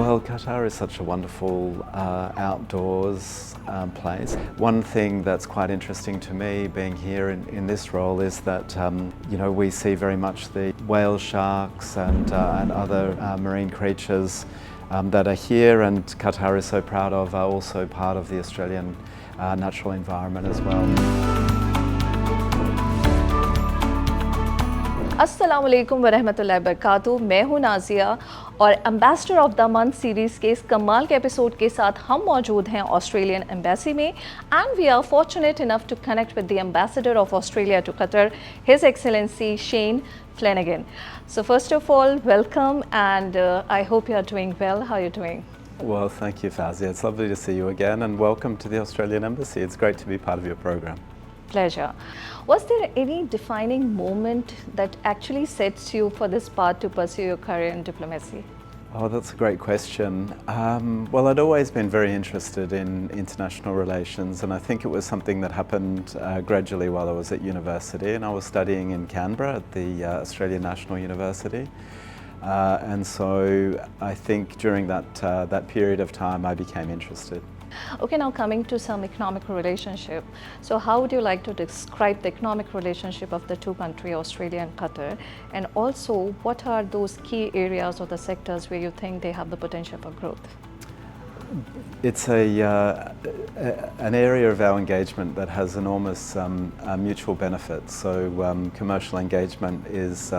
Well, Qatar is such a wonderful outdoors place. One thing that's quite interesting to me being here in this role is that we see very much the whale sharks and other marine creatures that are here, and Qatar is so proud of, are also part of the Australian natural environment as well. अस्सलाम वालेकुम वरहमतुल्लाहि वबरकातुहू। मैं हूँ नाजिया और ambassador of the month series के इस कमाल के एपिसोड के साथ हम मौजूद हैं ऑस्ट्रेलियन एम्बेसी में and we are fortunate enough to connect with the ambassador of Australia to Qatar, his excellency Shane Flanagan. So first of all, welcome, and I hope you are doing well. How are you doing? Well, thank you, Fazia. It's lovely to see you again, and welcome to the Australian Embassy. It's great to be part of your program. Pleasure. Was there any defining moment that actually sets you for this path to pursue your career in diplomacy? Oh, that's a great question. Well, I'd always been very interested in international relations, and I think it was something that happened gradually while I was at university, and I was studying in Canberra at the Australian National University. And so I think during that period of time I became interested. Okay, now coming to some economic relationship. So how would you like to describe the economic relationship of the two countries, Australia and Qatar? And also, what are those key areas or the sectors where you think they have the potential for growth? It's an area of our engagement that has enormous mutual benefits. So commercial engagement is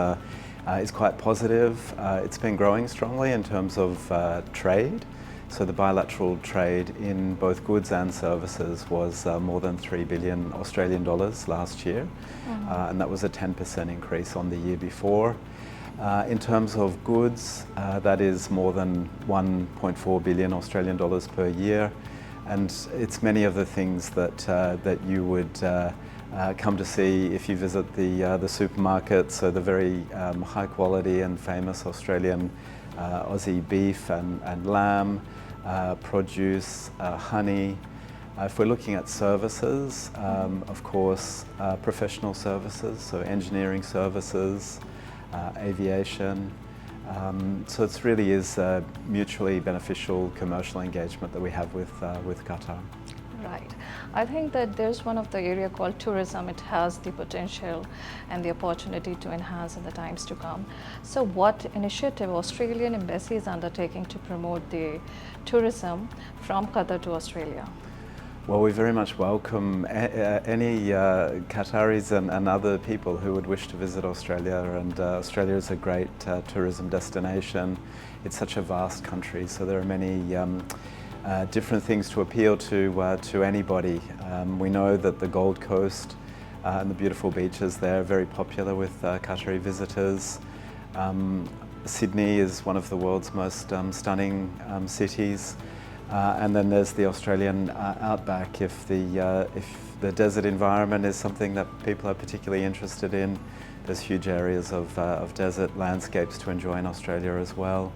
quite positive. It's been growing strongly in terms of trade. So the bilateral trade in both goods and services was more than 3 billion Australian dollars last year, and that was a 10% increase on the year before. In terms of goods, that is more than 1.4 billion Australian dollars per year, and it's many of the things that you would come to see if you visit the supermarket. So the very high quality and famous Australian Aussie beef and lamb, produce, honey. If we're looking at services, of course, professional services, so engineering services, aviation. So it really is a mutually beneficial commercial engagement that we have with Qatar. Right. I think that there's one of the area called tourism. It has the potential and the opportunity to enhance in the times to come. So what initiative Australian Embassy is undertaking to promote the tourism from Qatar to Australia? Well, we very much welcome any Qataris and other people who would wish to visit Australia, and Australia is a great tourism destination. It's such a vast country, so there are many different things to appeal to anybody. We know that the Gold Coast and the beautiful beaches there are very popular with Qatari visitors. Sydney is one of the world's most stunning cities. And then there's the Australian outback. If the desert environment is something that people are particularly interested in, there's huge areas of desert landscapes to enjoy in Australia as well.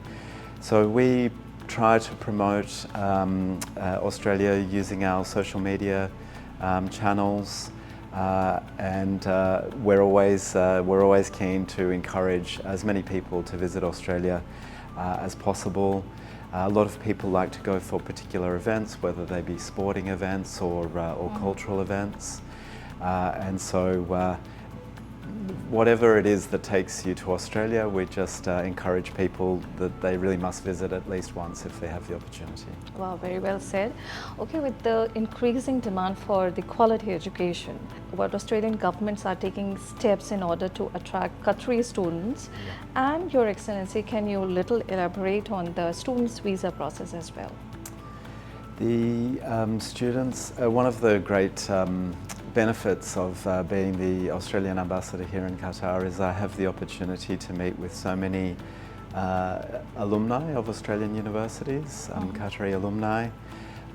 So we try to promote Australia using our social media channels, and we're always keen to encourage as many people to visit Australia as possible. A lot of people like to go for particular events, whether they be sporting events or cultural events, and so whatever it is that takes you to Australia, we just encourage people that they really must visit at least once if they have the opportunity. Wow, very well said. Okay, with the increasing demand for the quality education, what Australian governments are taking steps in order to attract Qatari students, and Your Excellency, can you little elaborate on the students' visa process as well? The students, one of the great benefits of being the Australian ambassador here in Qatar is I have the opportunity to meet with so many alumni of Australian universities, Qatari alumni,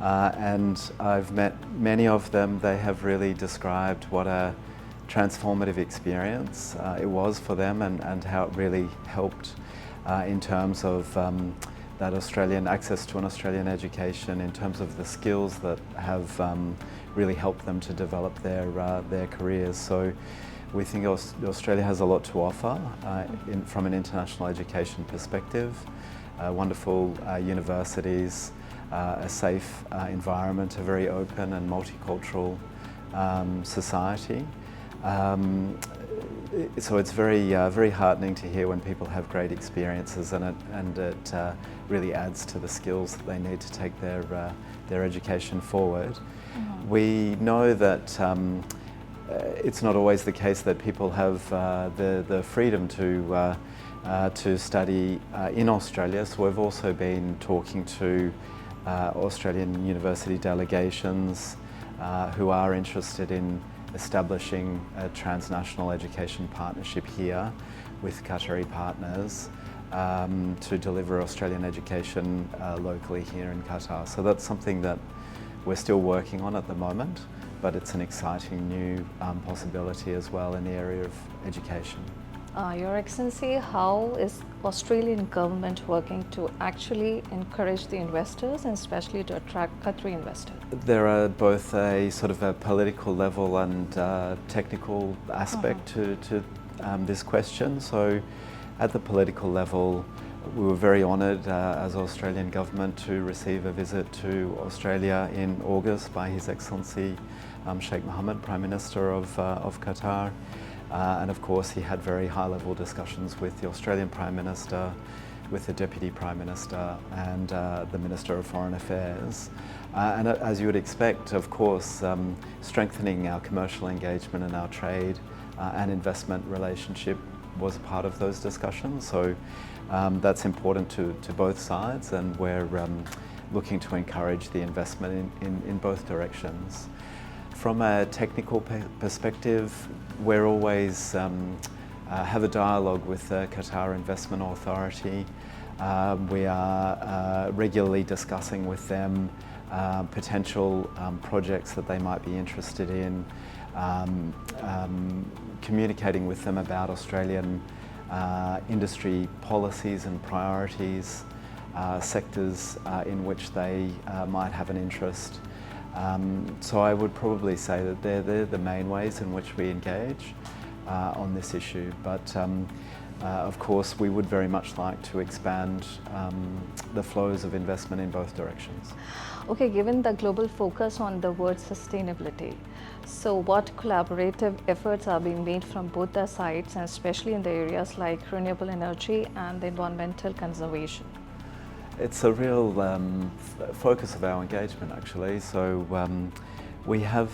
and I've met many of them. They have really described what a transformative experience it was for them, and how it really helped in terms of that Australian access to an Australian education, in terms of the skills that have really helped them to develop their careers. So we think Australia has a lot to offer from an international education perspective. wonderful universities, a safe environment, a very open and multicultural society. So it's very heartening to hear when people have great experiences, and it really adds to the skills that they need to take their education forward. Mm-hmm. We know that it's not always the case that people have the freedom to study in Australia. So we've also been talking to Australian university delegations who are interested in establishing a transnational education partnership here with Qatari partners to deliver Australian education locally here in Qatar. So that's something that we're still working on at the moment, but it's an exciting new possibility as well in the area of education. Your Excellency, how is Australian government working to actually encourage the investors and especially to attract Qatari investors? There are both a sort of a political level and technical aspect to this question. So at the political level, we were very honoured as Australian government to receive a visit to Australia in August by His Excellency Sheikh Mohammed, Prime Minister of Qatar. And of course he had very high-level discussions with the Australian Prime Minister, with the Deputy Prime Minister and the Minister of Foreign Affairs. And as you would expect, of course, strengthening our commercial engagement and our trade and investment relationship was a part of those discussions. So that's important to both sides, and we're looking to encourage the investment in both directions. From a technical perspective, we're always have a dialogue with the Qatar Investment Authority. We are regularly discussing with them potential projects that they might be interested in, communicating with them about Australian industry policies and priorities, sectors in which they might have an interest. So I would probably say that they're the main ways in which we engage on this issue. But of course, we would very much like to expand the flows of investment in both directions. Okay, given the global focus on the word sustainability, so what collaborative efforts are being made from both the sides, and especially in the areas like renewable energy and environmental conservation? It's a real focus of our engagement, actually. So we have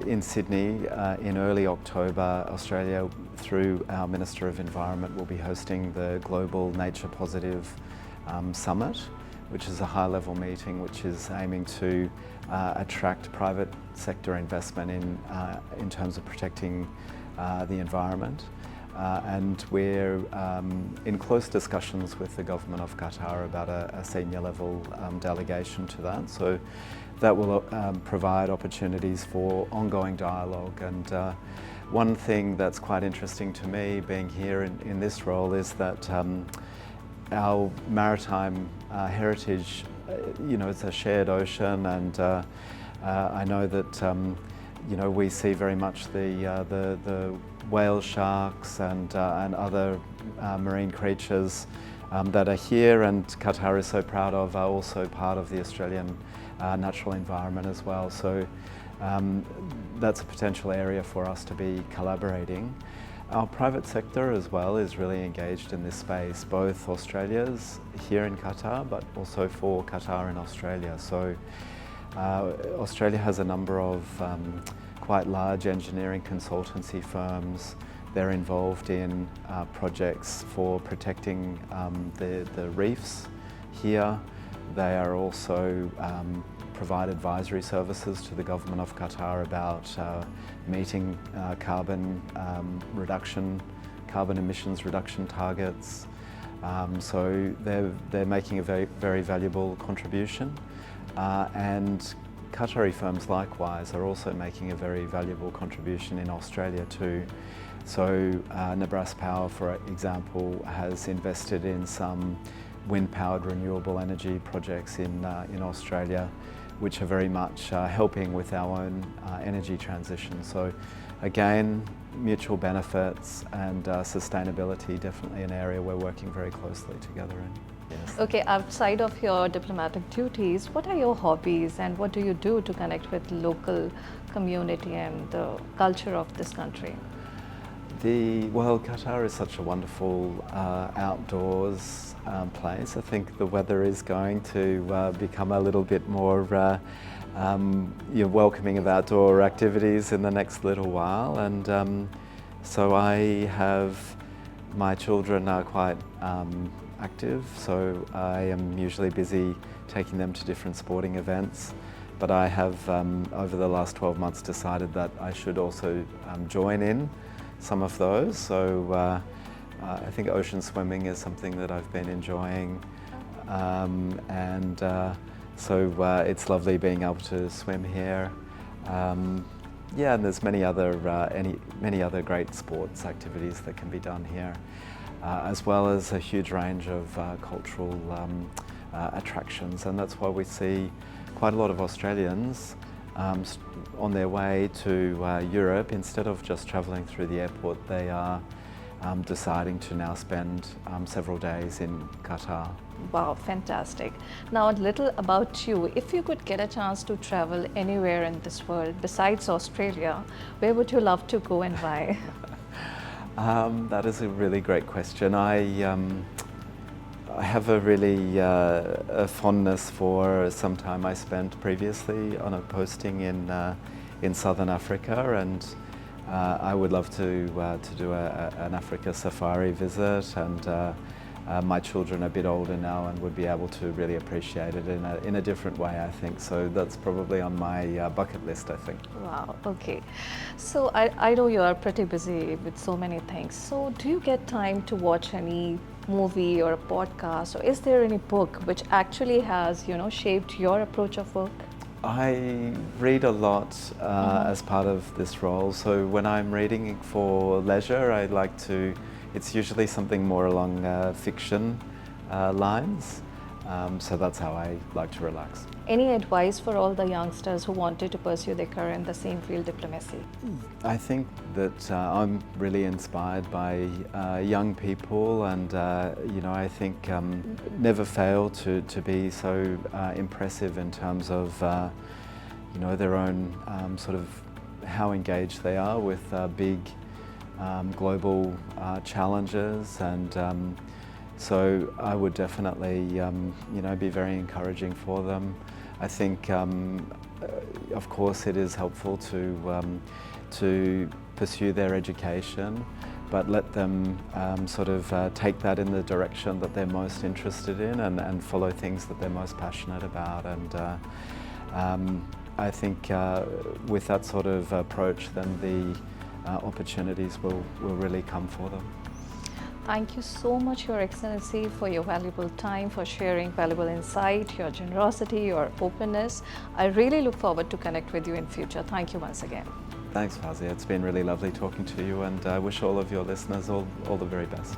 in Sydney in early October, Australia, through our Minister of Environment, will be hosting the Global Nature Positive Summit, which is a high-level meeting which is aiming to attract private sector investment in terms of protecting the environment. And we're in close discussions with the government of Qatar about a senior level delegation to that. So that will provide opportunities for ongoing dialogue. And one thing that's quite interesting to me being here in this role is that our maritime heritage, it's a shared ocean, and I know that we see very much the whale sharks and other marine creatures that are here, and Qatar is so proud of, are also part of the Australian natural environment as well. So that's a potential area for us to be collaborating. Our private sector as well is really engaged in this space, both Australia's here in Qatar, but also for Qatar in Australia. So Australia has a number of quite large engineering consultancy firms. They're involved in projects for protecting the reefs here. They are also provide advisory services to the government of Qatar about meeting carbon emissions reduction targets. So they're making a very valuable contribution, and Qatari firms likewise are also making a very valuable contribution in Australia too. So Nebraska Power, for example, has invested in some wind-powered renewable energy projects in Australia, which are very much helping with our own energy transition. So again, mutual benefits and sustainability, definitely an area we're working very closely together in. Yes. Okay, outside of your diplomatic duties, what are your hobbies and what do you do to connect with local community and the culture of this country? Well, Qatar is such a wonderful outdoors place. I think the weather is going to become a little bit more welcoming of outdoor activities in the next little while, and so my children are quite active, so I am usually busy taking them to different sporting events, but I have over the last 12 months decided that I should also join in some of those, so I think ocean swimming is something that I've been enjoying, and so it's lovely being able to swim here. Yeah, and there's many other great sports activities that can be done here, as well as a huge range of cultural attractions, and that's why we see quite a lot of Australians on their way to Europe. Instead of just travelling through the airport, they are deciding to now spend several days in Qatar. Wow, fantastic. Now, a little about you. If you could get a chance to travel anywhere in this world besides Australia, where would you love to go and why? That is a really great question. I have a really a fondness for some time I spent previously on a posting in Southern Africa, and I would love to do an Africa safari visit, and my children are a bit older now and would be able to really appreciate it in a different way, I think. So that's probably on my bucket list, I think. Wow, okay. So I know you are pretty busy with so many things. So do you get time to watch any movie or a podcast, or is there any book which actually has, shaped your approach of work? I read a lot as part of this role. So when I'm reading for leisure, I like to, it's usually something more along fiction lines. So that's how I like to relax. Any advice for all the youngsters who wanted to pursue their career in the same field, diplomacy? I think that I'm really inspired by young people, and I think never fail to be so impressive in terms of their own sort of how engaged they are with big global challenges, and so I would definitely be very encouraging for them. I think of course it is helpful to pursue their education, but let them sort of take that in the direction that they're most interested in, and follow things that they're most passionate about. And I think with that sort of approach, then the opportunities will really come for them. Thank you so much, Your Excellency, for your valuable time, for sharing valuable insight, your generosity, your openness. I really look forward to connect with you in future. Thank you once again. Thanks, Fazia. It's been really lovely talking to you, and I wish all of your listeners all the very best.